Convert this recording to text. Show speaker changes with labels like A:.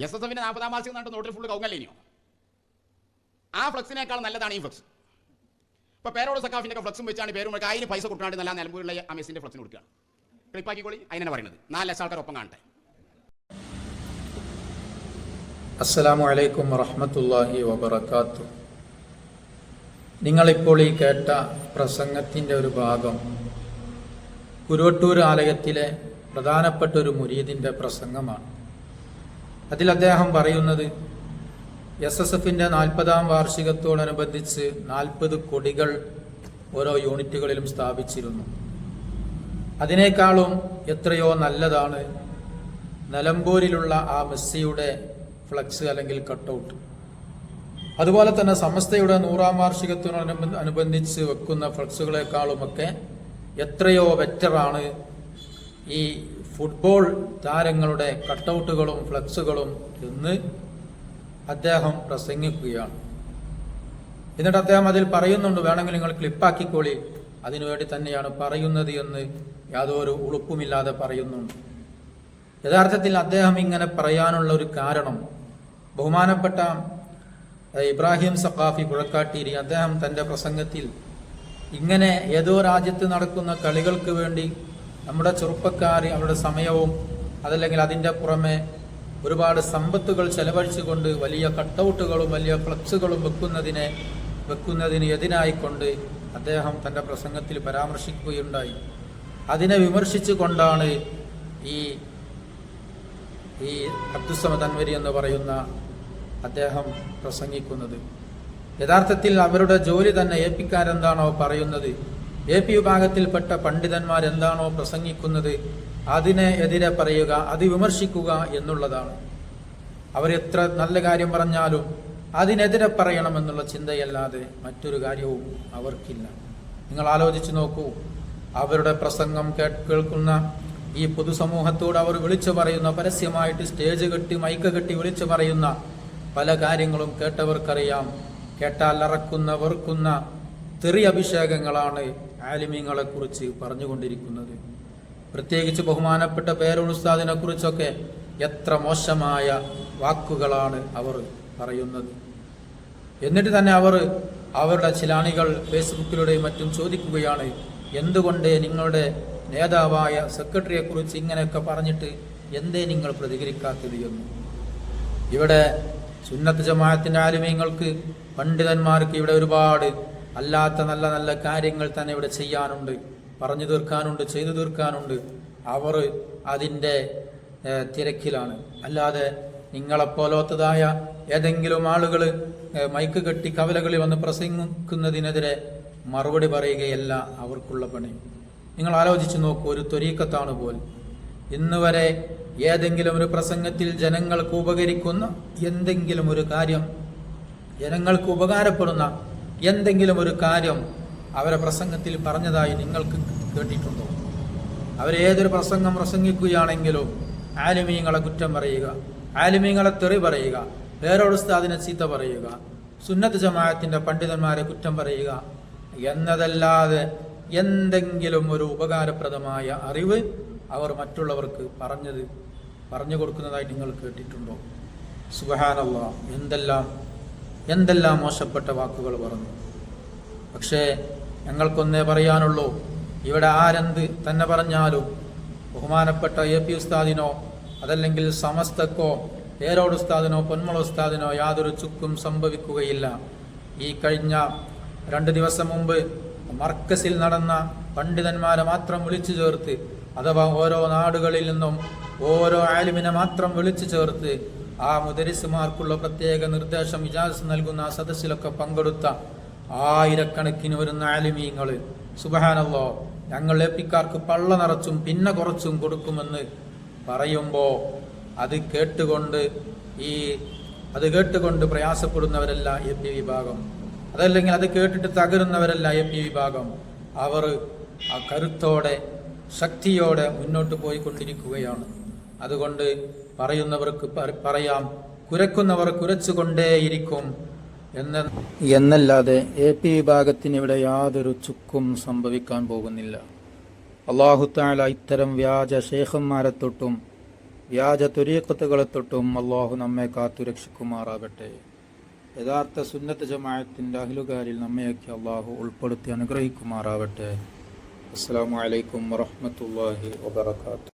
A: SSFിന്റെ 40-ാം വാർഷികം എന്നിട്ട് നോട്ടിൽ ഫുള്ള് കൗങ്ങല്ലേനോ? ആ ഫ്ലക്സിനേക്കാൾ നല്ലതാണ് ഈ ഫ്ലക്സ്. ഇപ്പോൾ പേരോട് സക്കാഫിൻ്റെ ഒക്കെ ഫ്ലക്സും വെച്ചാണ് പേരും അതിന് പൈസ കൊടുക്കാണ്ട് നല്ല നിലമ്പൂരുള്ള ആ മെസ്സിൻ്റെ ഫ്ലക്സിന് കൊടുക്കുകയാണ്. ക്ലിപ്പാക്കിക്കോളി, അതിനാണ് പറയുന്നത്. 4 ലക്ഷം ആൾക്കാർ ഒപ്പം കാണട്ടെ.
B: അസ്സലാമു അലൈക്കും വറഹ്മത്തുള്ളാഹി വബറകാതുഹു. നിങ്ങളിപ്പോൾ ഈ കേട്ട പ്രസംഗത്തിൻ്റെ ഒരു ഭാഗം കുരുവട്ടൂർ ആലയത്തിലെ പ്രധാനപ്പെട്ട ഒരു മുരീദിൻ്റെ പ്രസംഗമാണ്. അതിൽ അദ്ദേഹം പറയുന്നത് SSFിൻ്റെ 40-ാം വാർഷികത്തോടനുബന്ധിച്ച് 40 കൊടികൾ ഓരോ യൂണിറ്റുകളിലും സ്ഥാപിച്ചിരുന്നു. അതിനേക്കാളും എത്രയോ നല്ലതാണ് നിലമ്പൂരിലുള്ള ആ മെസ്സിയുടെ ഫ്ലക്സ് അല്ലെങ്കിൽ കട്ടൗട്ട്. അതുപോലെ തന്നെ സമസ്തയുടെ 100-ാം വാർഷികത്തോടനുബന്ധിച്ച് വെക്കുന്ന ഫ്ലക്സുകളെക്കാളുമൊക്കെ എത്രയോ ബെറ്ററാണ് ഈ ഫുട്ബോൾ താരങ്ങളുടെ കട്ടൗട്ടുകളും ഫ്ലക്സുകളും എന്ന് അദ്ദേഹം പ്രസംഗിക്കുകയാണ്. എന്നിട്ട് അദ്ദേഹം അതിൽ പറയുന്നുണ്ട്, വേണമെങ്കിൽ നിങ്ങൾ ക്ലിപ്പാക്കിക്കോളി, അതിനുവേണ്ടി തന്നെയാണ് പറയുന്നത് എന്ന് യാതൊരു ഉളുപ്പുമില്ലാതെ പറയുന്നുണ്ട്. യഥാർത്ഥത്തിൽ അദ്ദേഹം ഇങ്ങനെ പറയാനുള്ള ഒരു കാരണം, ബഹുമാനപ്പെട്ട ഇബ്രാഹിം സഖാഫി പുഴക്കാട്ടീരി അദ്ദേഹം തൻ്റെ പ്രസംഗത്തിൽ ഇങ്ങനെ ഏതോ രാജ്യത്ത് നടക്കുന്ന കളികൾക്ക് വേണ്ടി നമ്മുടെ ചെറുപ്പക്കാർ അവരുടെ സമയവും അതല്ലെങ്കിൽ അതിൻ്റെ പുറമെ ഒരുപാട് സമ്പത്തുകൾ ചെലവഴിച്ചുകൊണ്ട് വലിയ കട്ടൗട്ടുകളും വലിയ ഫ്ലക്സുകളും വെക്കുന്നതിന് എതിരായിക്കൊണ്ട് അദ്ദേഹം തൻ്റെ പ്രസംഗത്തിൽ പരാമർശിക്കുകയുണ്ടായി. അതിനെ വിമർശിച്ചുകൊണ്ടാണ് ഈ അബ്ദുസ്സമദ് അൻവരി എന്ന് പറയുന്ന അദ്ദേഹം പ്രസംഗിക്കുന്നത്. യഥാർത്ഥത്തിൽ അവരുടെ ജോലി തന്നെ APക്കാരെന്താണോ പറയുന്നത്, AP വിഭാഗത്തിൽപ്പെട്ട പണ്ഡിതന്മാരെന്താണോ പ്രസംഗിക്കുന്നത് അതിനെ എതിരെ പറയുക, അത് വിമർശിക്കുക എന്നുള്ളതാണ്. അവരെത്ര നല്ല കാര്യം പറഞ്ഞാലും അതിനെതിരെ പറയണമെന്നുള്ള ചിന്തയല്ലാതെ മറ്റൊരു കാര്യവും അവർക്കില്ല. നിങ്ങൾ ആലോചിച്ച് നോക്കൂ, അവരുടെ പ്രസംഗം കേൾക്കുന്ന ഈ പൊതുസമൂഹത്തോട് അവർ വിളിച്ചു പറയുന്ന, പരസ്യമായിട്ട് സ്റ്റേജ് കെട്ടി മൈക്ക് കെട്ടി വിളിച്ചു പറയുന്ന പല കാര്യങ്ങളും കേട്ടവർക്കറിയാം. കേട്ടാൽ അറക്കുന്ന വെറുക്കുന്ന തെറി അഭിഷേകങ്ങളാണ് ആലിമീങ്ങളെ കുറിച്ച് പറഞ്ഞുകൊണ്ടിരിക്കുന്നത്. പ്രത്യേകിച്ച് ബഹുമാനപ്പെട്ട പേരോട് ഉസ്താദിനെ കുറിച്ചൊക്കെ എത്ര മോശമായ വാക്കുകളാണ് അവർ പറയുന്നത്. എന്നിട്ട് തന്നെ അവരുടെ ചില അണികൾ ഫേസ്ബുക്കിലൂടെയും മറ്റും ചോദിക്കുകയാണ്, എന്തുകൊണ്ട് നിങ്ങളുടെ നേതാവായ സെക്രട്ടറിയെ കുറിച്ച് ഇങ്ങനെയൊക്കെ പറഞ്ഞിട്ട് എന്തേ നിങ്ങൾ പ്രതികരിക്കാത്തത് എന്ന്. ഇവിടെ സുന്നത്ത് ജമാഅത്തിന്റെ ആലിമീങ്ങൾക്ക്, പണ്ഡിതന്മാർക്ക് ഇവിടെ ഒരുപാട് അല്ലാത്ത നല്ല നല്ല കാര്യങ്ങൾ തന്നെ ഇവിടെ ചെയ്യാനുണ്ട്, പറഞ്ഞു തീർക്കാനുണ്ട്, ചെയ്തു തീർക്കാനുണ്ട്. അവർ അതിൻ്റെ തിരക്കിലാണ്. അല്ലാതെ നിങ്ങളെപ്പോലത്തതായ ഏതെങ്കിലും ആളുകൾ മൈക്ക് കെട്ടി കവലകളിൽ വന്ന് പ്രസംഗിക്കുന്നതിനെതിരെ മറുപടി പറയുകയല്ല അവർക്കുള്ള പണി. നിങ്ങൾ ആലോചിച്ച് നോക്കൂ, ഒരു ത്വരീക്കത്താണ് പോലും ഇന്ന് വരെ ഏതെങ്കിലും ഒരു പ്രസംഗത്തിൽ ജനങ്ങൾക്ക് ഉപകരിക്കുന്ന എന്തെങ്കിലും ഒരു കാര്യം, ജനങ്ങൾക്ക് ഉപകാരപ്പെടുന്ന എന്തെങ്കിലും ഒരു കാര്യം അവരെ പ്രസംഗത്തിൽ പറഞ്ഞതായി നിങ്ങൾക്ക് കേട്ടിട്ടുണ്ടോ? അവരേതൊരു പ്രസംഗം പ്രസംഗിക്കുകയാണെങ്കിലും ആലിമീങ്ങളെ കുറ്റം പറയുക, ആലിമീങ്ങളെ തെറി പറയുക, പേരോട് ഉസ്താദിനെ ചീത്ത പറയുക, സുന്നത്ത് ജമാഅത്തിന്റെ പണ്ഡിതന്മാരെ കുറ്റം പറയുക എന്നതല്ലാതെ എന്തെങ്കിലും ഒരു ഉപകാരപ്രദമായ അറിവ് അവർ മറ്റുള്ളവർക്ക് പറഞ്ഞു കൊടുക്കുന്നതായി നിങ്ങൾ കേട്ടിട്ടുണ്ടോ? സുബ്ഹാനല്ലാഹ്, എന്തെല്ലാം മോശപ്പെട്ട വാക്കുകൾ പറഞ്ഞു. പക്ഷേ ഞങ്ങൾക്കൊന്നേ പറയാനുള്ളൂ, ഇവിടെ ആരെന്ത് തന്നെ പറഞ്ഞാലും ബഹുമാനപ്പെട്ട AP ഉസ്താദിനോ അതല്ലെങ്കിൽ സമസ്തക്കോ പേരോട് ഉസ്താദിനോ പൊന്മുള ഉസ്താദിനോ യാതൊരു ചുക്കും സംഭവിക്കുകയില്ല. ഈ കഴിഞ്ഞ 2 ദിവസം മുമ്പ് മർക്കസിൽ നടന്ന പണ്ഡിതന്മാരെ മാത്രം വിളിച്ചു ചേർത്ത്, അഥവാ ഓരോ നാടുകളിൽ നിന്നും ഓരോ ആലിമിനെ മാത്രം വിളിച്ചു ചേർത്ത് ആ മുദരിസുമാർക്കുള്ള പ്രത്യേക നിർദ്ദേശം ഇജാസത്ത് നൽകുന്ന ആ സദസ്സിലൊക്കെ പങ്കെടുത്ത ആയിരക്കണക്കിന് വരുന്ന ആലിമീങ്ങൾ, സുബ്ഹാനല്ലാഹ്, ഞങ്ങൾ APക്കാർക്ക് പള്ള നിറച്ചും പിന്നെ കുറച്ചും കൊടുക്കുമെന്ന് പറയുമ്പോൾ അത് കേട്ടുകൊണ്ട് പ്രയാസപ്പെടുന്നവരല്ല AP വിഭാഗം, അതല്ലെങ്കിൽ അത് കേട്ടിട്ട് തകരുന്നവരല്ല AP വിഭാഗം. അവർ ആ കരുത്തോടെ ശക്തിയോടെ മുന്നോട്ട് പോയിക്കൊണ്ടിരിക്കുകയാണ്. അതുകൊണ്ട് പറയുന്നവർക്ക് പറയാം, കുരക്കുന്നവർ കുരച്ചുകൊണ്ടേയിരിക്കും എന്നല്ലാതെ AP വിഭാഗത്തിന് ഇവിടെ യാതൊരു ചുക്കും സംഭവിക്കാൻ പോകുന്നില്ല. അല്ലാഹു തആല ഇത്തരം വ്യാജ ശൈഖന്മാരെ തൊട്ടും വ്യാജ തുരീഖത്തുകളെ തൊട്ടും അള്ളാഹു നമ്മെ കാത്തുരക്ഷിക്കുമാറാകട്ടെ. യഥാർത്ഥ സുന്നത്ത് ജമാഅത്തിന്റെ അഹ്ലുകാരിൽ നമ്മയൊക്കെ അള്ളാഹു ഉൾപ്പെടുത്തി അനുഗ്രഹിക്കുമാറാവട്ടെ. അസ്സലാമു അലൈക്കും വറഹ്മത്തുള്ളാഹി വബറകാതുഹു.